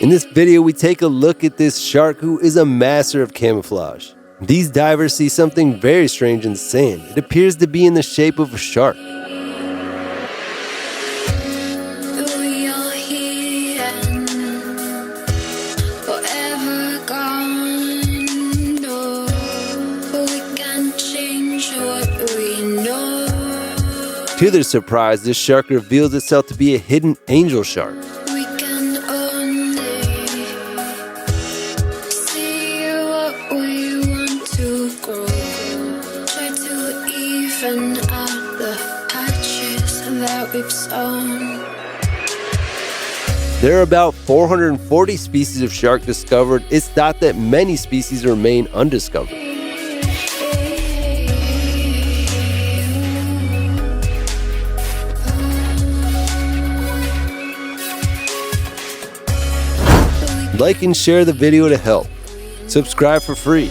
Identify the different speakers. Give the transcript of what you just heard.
Speaker 1: In this video, we take a look at this shark who is a master of camouflage. These divers see something very strange in the sand. It appears to be in the shape of a shark. To their surprise, this shark reveals itself to be a hidden angel shark. There are about 440 species of shark discovered. It's thought that many species remain undiscovered. Like and share the video to help. Subscribe for free.